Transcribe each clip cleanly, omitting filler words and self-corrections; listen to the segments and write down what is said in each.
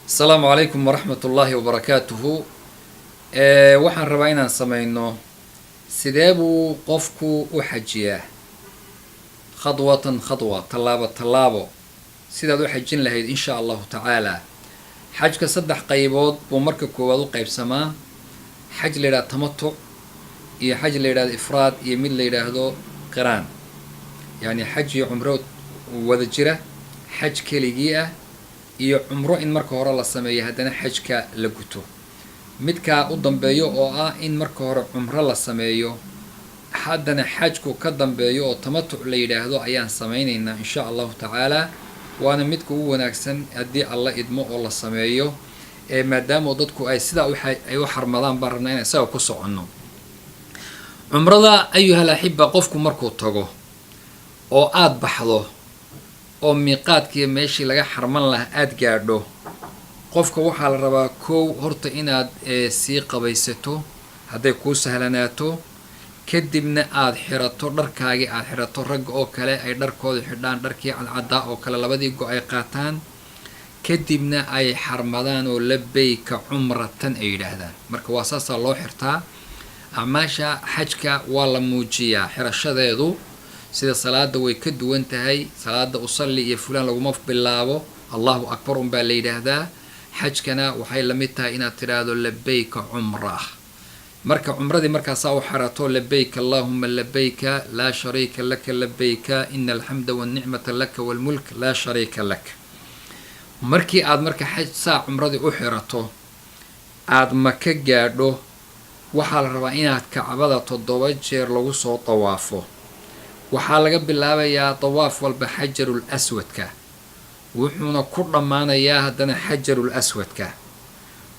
السلام عليكم ورحمة الله وبركاته. waxaan rabaa inaan sameyno sidee buu qofku u xajiyaa khadwatan khadwa tallaabo tallaabo sidaad u xajin lahayd insha allahu tacaala. xajka saddex qaybood buu marka koowaad u qaybsamaa: xaj la yidhahdo tamatuc, iyo xaj la yidhahdo ifraad, iyo mid la yidhaahdo qiraan. yacni xaj iyo cumro wada jira, xaj keligii ah, iyo cumro in marka hore la sameeyo haddana xajka la guto. midkaa u dambeeyo oo ah in marka hore cumro la sameeyo haddana xajku ka dambeeyo oo tamatuc la yidhaahdo ayaan samaynaynaa insha allahu tacaala. waana midka ugu wanaagsan haddii alla idmo oo la sameeyo, maadaama dadku ay sidaa ay u xarmadaan baan rabnaa inaan isaga ku soconno. cumrada ayuhal axiba, qofku markuu tago oo aada baxdo oo miiqaadkiiyo meeshii laga xarman lahaa aada gaadho, qofka waxaa la rabaa kow horta inaad sii qabaysato hadday kuu sahlanaato, kadibna aada xirato dharkaagii, aada xirato ragga oo kale ay dharkooda xidhaan, dharkii cadcaddaa oo kale labadii go ay qaataan, kadibna ay xarmadaan oo labayka cumratan ay yidhaahdaan. marka waa saasaa loo xirtaa. acmaasha xajka waa la muujiyaa xirashadeedu, sida salaada way ka duwan tahay. salaada usalli iyo fulaan laguma bilaabo, allahu akbar unbaa la yidhaahdaa. xajkana waxay la mid tahay inaad tidhaahdo labayka cumra. marka cumradii markaasaa u xarato labayka allahuma labayka laa shariika laka labayka ina alxamda walnicmata laka walmulk laa shariika lak. markii aad marka xaj saa cumradii u xirato aada maka gaadho, waxaa la rabaa inaad kacbada 7 jeer lagu soo dawaafo. waxaa laga bilaabayaa dawaaf walba xajarul aswadka, wuxuuna ku dhammaanayaa haddana xajarul aswadka.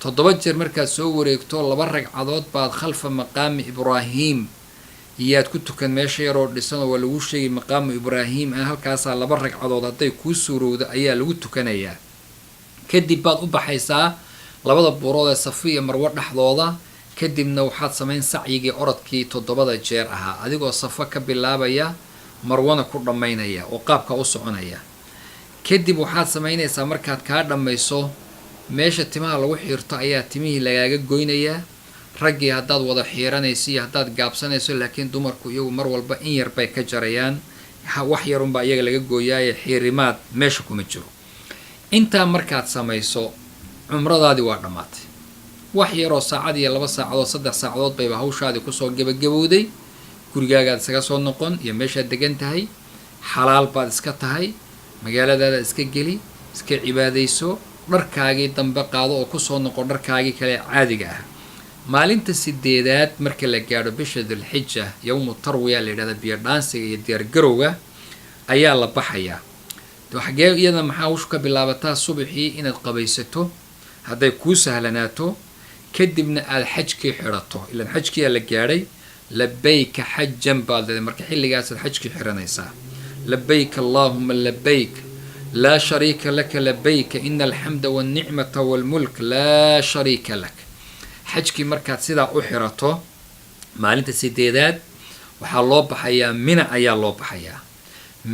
7 jeer markaad soo wareegto 2 ragcadood baad khalfa maqaami ibraahim iyaad ku tukan. meesha yaroo dhisanoo waa lagu sheegay maqaamu ibraahim ah, halkaasaa 2 ragcadood hadday kuu suurowda ayaa lagu tukanayaa. kadib baad u baxaysaa labada buurood ee safi iyo marwo dhexdooda, kadibna waxaad samayn sacyigii orodkii 7 jeer ahaa, adigoo safa ka bilaabaya marwana ku dhammaynaya oo qaabka u soconaya. kadib waxaad samaynaysaa markaad kaa dhammayso meesha timaha lagu xiirto ayaa timihii lagaaga goynayaa. raggii haddaad wada xiiranayso iyo haddaad gaabsanayso, laakiin dumarku iyagu mar walba in yar bay ka jarayaan, wax yarunbaa iyaga laga gooyaaye xiirimaad meesha kuma jiro. intaa markaad samayso cumradaadii waa dhammaatay. wax yaroo saacad iyo 2 saacadood 3 saacadood bayba hawshaadii kusoo gebagabowday. gurigaagaad isaga soo noqon iyo meeshaad degan tahay, xalaal baad iska tahay, magaaladaada iska geli, iska cibaadayso, dharkaagii dambe qaado oo kusoo noqon dharkaagii kale caadiga ah. maalinta 8aad marka la gaadho bisha dulxija, yowmu tarwiya la yidhahda, biyo dhaansiga iyo diyaargarowga ayaa la baxayaa. xagee iyada maxaa hawshu ka bilaabataa? subaxii inaad qabaysato hadday kuu sahlanaato, kadibna aada xajkii xidhato. ilaan xajkiiyaa la gaadhay. labayka xajan baad leedahay, marka xilligaasaad xajkii xihanaysaa. labayk allahuma labayk laa shariika laka labayka ina alxamda walnicmata walmulk laa shariika lak. xajkii markaad sidaa u xirato maalinta 8aad waxaa loo baxayaa mina ayaa loo baxayaa.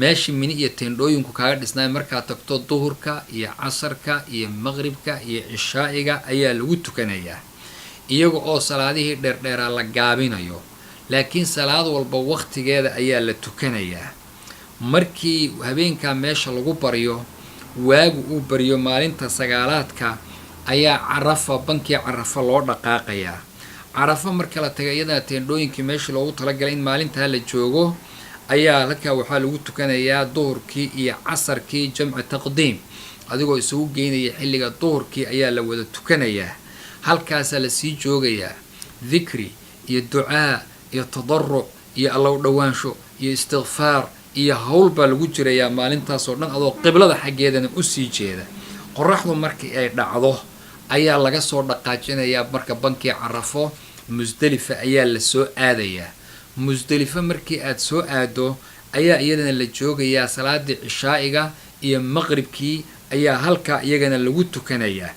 meeshii mini iyo teendhooyinku kaaga dhisnaay markaad tagto duhurka iyo casarka iyo maqribka iyo cishaa'iga ayaa lagu tukanayaa, iyaga oo salaadihii dheerdheeraa la gaabinayo, laakiin salaad walba waqtigeeda ayaa la tukanayaa. markii habeenkaa meesha lagu baryo, waagu uu baryo maalinta 9aadka ayaa carafa, bankii carafa loo dhaqaaqayaa. carafa marka la taga iyadana teendhooyinkii meeshii loogu talagalay in maalintaa la joogo ayaa halkaa waxaa lagu tukanayaa duhurkii iyo casarkii jamcu taqdiim, adigoo isugu geynaya xilliga duhurkii ayaa la wada tukanayaa. halkaasaa lasii joogayaa dikri iyo ducaa iyo tadaruc iyo allow dhowaansho iyo istikfaar iyo hawl baa lagu jirayaa maalintaasoo dhan, adoo qiblada xaggeedana usii jeeda. qoraxdu markii ay dhacdo ayaa laga soo dhaqaajinayaa. marka bankii carafo musdelifa ayaa la soo aadayaa. musdelifo markii aad soo aado ayaa iyadana la joogayaa. salaadii cishaa'iga iyo maqribkii ayaa halkaa iyagana lagu tukanayaa.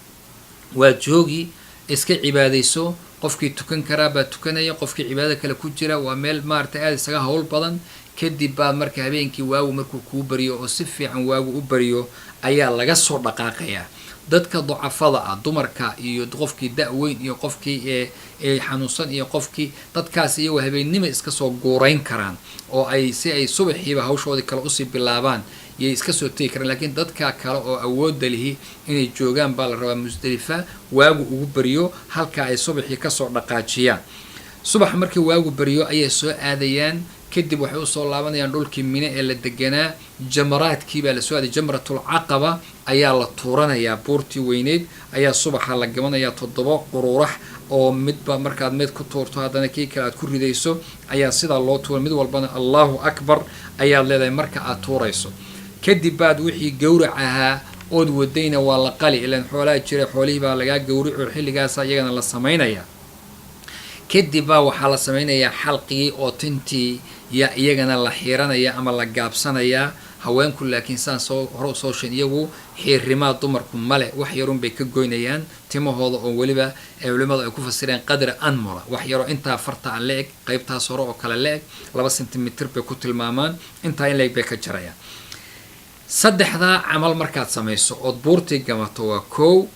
waa joogi, iska cibaadayso. qofkii tukan karaa baa tukanaya, qofkii cibaado kale ku jira waa meel maaragtay aada isaga hawl badan. kadib baa marka habeenkii waagu markuu kuu bariyo oo si fiican waagu u bariyo ayaa laga soo dhaqaaqayaa. dadka ducafada ah, dumarka iyo qofkii da-weyn iyo qofkii ee xanuunsan iyo qofkii, dadkaas iyagu habeennimo iska soo guurayn karaan oo ay si ay subaxiiba hawshoodii kale usii bilaabaan yay iska soo tegi karaan. laakiin dadka kale oo awoodda lihi inay joogaan baa la rabaa Musdalifa waagu ugu bariyo halka ay subaxii kasoo dhaqaajiyaan. subax markii waagu bariyo ayay soo aadayaan, kadib waxay usoo laabanayaan dhulkii Mine ee la deganaa. jamaraadkii baa lasoo aaday, jamratul caqaba ayaa la tuuranayaa, buurtii weyneyd ayaa subaxa la gabanayaa 7 qururax oo midba markaad mid ku tuurto haddana kii kale aad ku ridayso ayaa sidaa loo tuura, mid walbana Allahu akbar ayaad leedahay marka aad tuurayso. kadib baad wixii gowrac ahaa ood wadayna waa la qali, ilaan xoolaha jira, xoolihii baa lagaa gowrico xilligaasa iyagana la samaynayaa. kadib baa waxaa la samaynayaa xalqigii oo tintii iyagana la xiiranaya ama la gaabsanayaa. haweenku laakiin saan hore usoo shan iyagu xiirimaa, dumarku male, wax yarun bay ka goynayaan timahooda oo weliba culimadu ay ku fasireen qadra anmula, wax yaroo intaa farta aan la-eg, qaybtaas hore oo kale la-eg 2 sentimitir bay ku tilmaamaan, intaa in la-eg bay ka jarayaan. 3 camal markaad samayso ood buurtii gamato waa 1,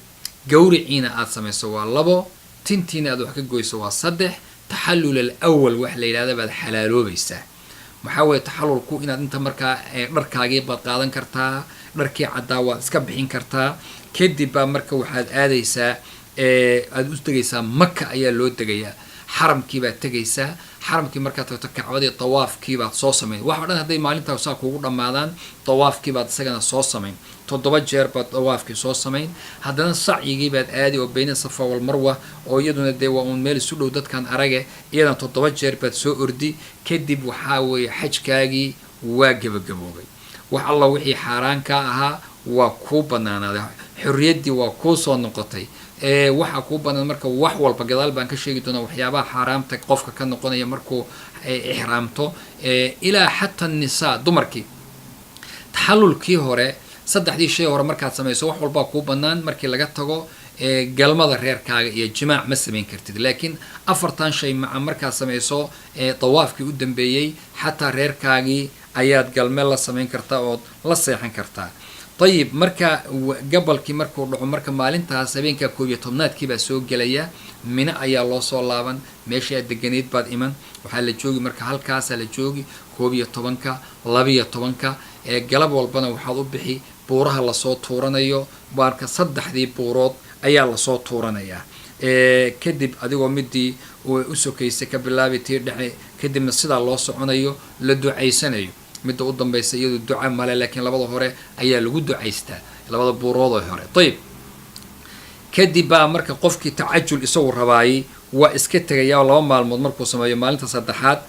gawriciina aad samayso waa 2, tintiina aad wax ka goyso waa 3. taxallul al-awwal wax la yidhahda baad xalaaloobaysaa. maxaa weeye taxallulku inaad inta markaa dharkaagii baad qaadan kartaa, dharkii caddaa waad iska bixin kartaa. kadib baa marka waxaad aadaysaa aad u tegaysaa Maka ayaa loo degayaa, xaramkii baad tegaysaa. xaramkii markaad tagto kacbadii tawaafkii baad soo samayn. waxa dhan hadday maalintaa saa kugu dhammaadaan, tawaafkii baad isagana soo samayn, 7 jeer baad tawaafkii soo samayn. haddana sacyigii baad aadi oo bayna Safa wal Marwa oo iyaduna dee waa uun meel isu dhow dadkan arage, iyadana 7 jeer baad soo ordi. kadib waxaa weeye xajkaagii waa gebagaboobay. wax alla wixii xaaraan ka ahaa waa kuu banaanaaday, xorriyaddii waa kuu soo noqotay. waxaa kuu banaan marka wax walba, gadaal baan ka sheegi doonaa waxyaabaha xaaraamta qofka ka noqonaya markuu ixraamto, ilaa xataa nisaa dumarkii. taxallulkii hore 3 shay hore markaad samayso wax walbaa kuu banaan. markii laga tago galmada reerkaaga iyo jimaac ma samayn kartid, laakiin 4 shay maca markaad samayso tawaafkii u dambeeyey xataa reerkaagii ayaad galme la samayn kartaa ood la seexan kartaa. ayib marka gabalkii markuu dhaco, marka maalintaas habeenka 11aadkii baa soo gelaya, Mine ayaa loo soo laaban, meeshii aad deganeyd baad iman. waxaa la joogi marka halkaasaa la joogi 11ka 12ka galab walbana waxaad u bixi buuraha lasoo tuuranayo. marka 3 buurood ayaa lasoo tuuranayaa. kadib adigoo midii u sokaysay ka bilaabi tii dhexe, kadibna sidaa loo soconayo la ducaysanayo. midda u dambaysa iyadu duca male, laakiin labada hore ayaa lagu ducaystaa, labada buurood oo hore. ayib kadib baa marka qofkii tacajul isagu rabaayay waa iska tegayaa 2 maalmood markuu sameeyo. maalinta 3aad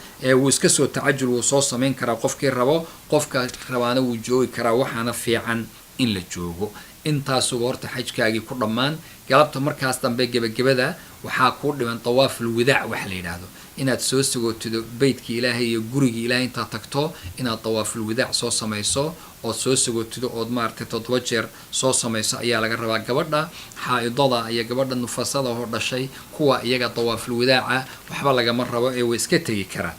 wuu iska soo tacajul wuu soo samayn karaa qofkii rabo, qofka rabaana wuu joogi karaa. waxaana fiican in la joogo. intaasuba horta xajkaagii ku dhammaan. galabta markaas dambe gebagabada waxaa kuu dhiman tawaaful wadaac wax la yidhaahdo, inaad soo sagootido beydkii ilaahay iyo gurigii ilaahay intaad tagto inaad tawaaful wadaac soo samayso ood soo sagootido ood maaragtay 7 jeer soo samayso ayaa laga rabaa. gabadha xaa-idada iyo gabadha nufasada oo dhashay kuwa iyaga tawaaful wadaaca waxba lagama rabo ee way iska tegi karaan.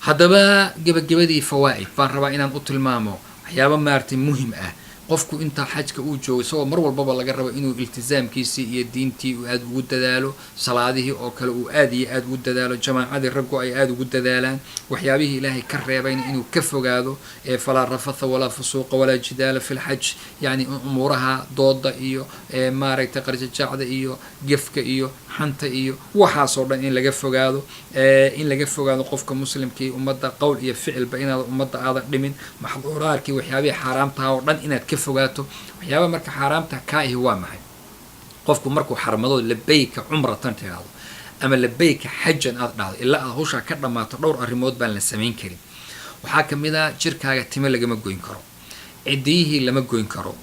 haddaba gebagabadii fawaa'id baan rabaa inaan u tilmaamo waxyaabo maaragtay muhim ah. qofku inta xajka uu joogo isagoo mar walbaba laga rabo inuu iltizaamkiisii iyo diintii uu aad ugu dadaalo, salaadihii oo kale uu aad iyo aad ugu dadaalo, jamaacadii raggu ay aad ugu dadaalaan, waxyaabihii ilaahay ka reebayna inuu ka fogaado. falaa rafatha walaa fusuuqa walaa jidaala fi lxaj, yani umuuraha dooda iyo maaragtay qarjajaacda iyo gefka iyo xanta iyo waxaasoo dhan in laga fogaado. in laga fogaado qofka muslimkii ummadda qowl iyo ficilba inaad ummadda aadan dhimin. maxduuraadkii waxyaabihii xaaraamtaha oo dhan inaad ka fogaato. waxyaaba marka xaaraamta ka ihi waa maxay? qofku markuu xarmado labayka cumratan tiraahdo ama labayka xajan aad dhahdo ilaa aad hawshaa ka dhammaato, dhowr arrimood baan la samayn karin. waxaa ka mid ah jirkaaga time lagama goyn karo, cidiyihii lama goyn karo,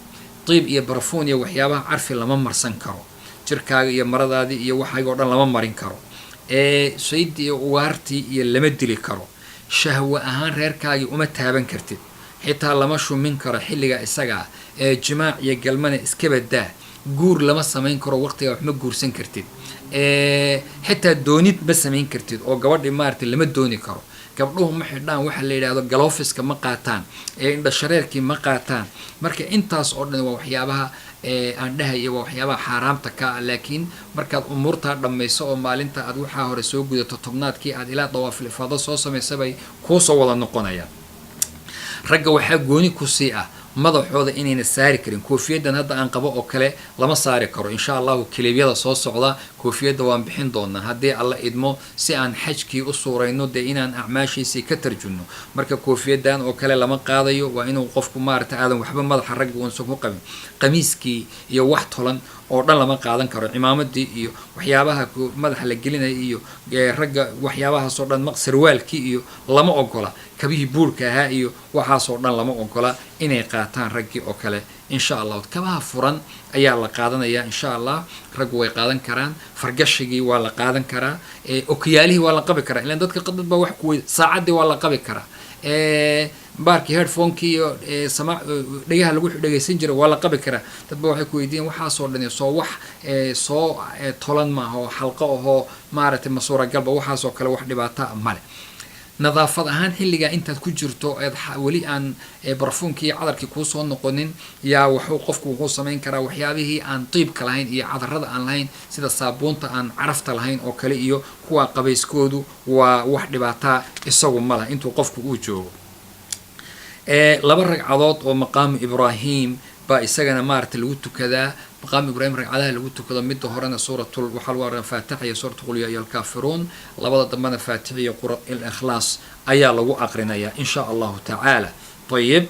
tiib iyo barafuun iyo waxyaabaha carfi lama marsan karo, jirkaaga iyo maradaadii iyo waxaaga oo dhan lama marin karo, sayd iyo ugaartii iyo lama dili karo, shahwa ahaan reerkaagii uma taaban kartid, xitaa lama shumin karo xilliga isagaa, jimaac iyo galmana iska badaa, guur lama samayn karo, waqtigaa wax ma guursan kartid, xitaa doonid ma samayn kartid oo gabadhi maaragtay lama dooni karo. gabdhuhu ma xidhaan waxa la yidhaahdo galoofiska ma qaataan indha shareerkii ma qaataan marka intaas oo dhan waa waxyaabaha aan dhahayo waa waxyaabaha xaaraamta ka ah laakiin markaad umuurtaa dhammayso oo maalinta aad waxaa hore soo gudato tobnaadkii aad ilaa dawaafil ifaado soo samaysa bay kuusoo wada noqonayaan ragga waxaa gooni ku sii ah madaxooda inayna saari karin koofiyadan hadda aan qabo oo kale lama saari karo insha allahu kiliibyada soo socda koofiyadda waan bixin doonaa haddii alla idmo si aan xajkii u suurayno dee inaan acmaashiisii ka tarjunno marka koofiyadan oo kale lama qaadayo waa inuu qofku maarata aadan waxba madaxa ragga uunsan ku qabin qamiiskii iyo wax tolan oo dhan lama qaadan karo cimaamadii iyo waxyaabaha madaxa la gelinaya iyo ragga waxyaabahaasoo dhan sarwaalkii iyo lama ogola kabihii buurka ahaa iyo waxaasoo dhan lama ogola inay qaataan raggii oo kale insha allah kabaha furan ayaa la qaadanaya insha allah raggu way qaadan karaan fargashigii waa la qaadan karaa okiyaalihii waa la qabi karaa ilaan dadka dad baa wax ku weyd saacaddii waa la qabi karaa baarkii headphonekii iyo dhegaha lagu dhegaysan jiray waa la qabi karaa dad ba waxay ku weydiiyeen waxaasoo dhan soo wax soo tolan maaha oo xalqo ahoo maaragtay ma suuragalba waxaasoo kale wax dhibaata male nadaafad ahaan xilligaa intaad ku jirto eed weli aan barfuunkii iyo cadarkii kuu soo noqonin yaa wuxuu qofku wuxuu samayn karaa waxyaabihii aan qiibka lahayn iyo cadarada aan lahayn sida saabuunta aan carafta lahayn oo kale iyo kuwa qabayskoodu waa wax dhibaataa isagu ma laha intuu qofku uu joogo laba ragcadood oo maqaamu ibraahim baa isagana maaragtay lagu tukadaa maqaamu ibraahim ragcadaha lagu tukado midda horena suuratul waxaa lagu aqriyaa faatixa iyo suuratu qul yaa ayyuhal kaafiruun labada dambena faatixa iyo qur'aan ikhlaas ayaa lagu aqrinayaa insha allahu tacaala ayib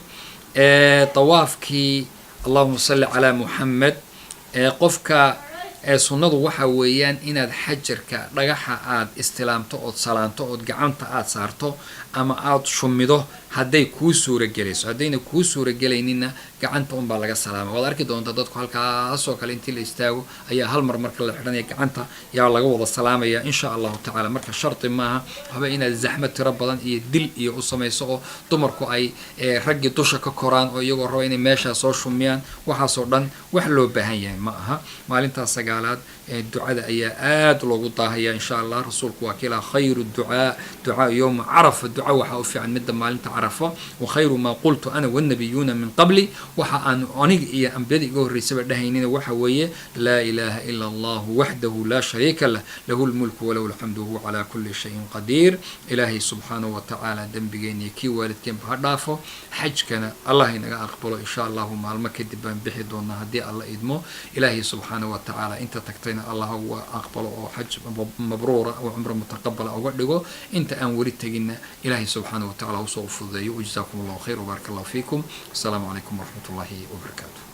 tawaafkii allahuma salli calaa muxamed qofka sunnadu waxa weeyaan inaad xajarka dhagaxa aad istilaamto ood salaanto ood gacanta aad saarto ama aad shumido hadday kuu suuragelayso haddayna kuu suuragelayninna gacanta unbaa laga salaama waad arki doontaa dadku halkaasoo kale intii la istaago ayaa hal mar marka la xidhanaya gacanta yaa laga wada salaamaya insha allahu tacaala marka shardi maaha waxba inaad zaxmad tiro badan iyo dil iyo u samayso oo dumarku ay raggii dusha ka koraan oo iyagoo raba inay meeshaa soo shumiyaan waxaasoo dhan wax loo baahan yahay ma aha maalintaas sagaalaad ducada ayaa aad loogu daahaya insha allah rasuulku waa kiilaa khayru ducaa yowma carafa duca waxaa u fiican midda maalinta carafa wa khayru maa qultu ana wannabiyuuna min qabli waxa aan aniga iyo ambiyada iga horreysaba dhahaynina waxa weeye laa ilaaha ila allahu waxdahu laa shariika lah lahu lmulku walahu alxamdu wahuwa calaa kulli shayin qadiir ilaahay subxaanahu watacaala dembigeena iyo kii waalidkeenba ha dhaafo xajkana allah inaga aqbalo insha allahu maalmo kadib baan bixi doonaa haddii alla idmo ilaahay subxaanahu watacaala inta tagtayna allah uga aqbalo oo xaj mabruura oo cumro mutaqabala uga dhigo inta aan weli teginna ilaahay subxaanahu watacaala usoo ufududeeyo wajazaakum allahu khayr wbaaraka allahu fiikum asalaamu calaykum waraxmat ullahi wabarakaatu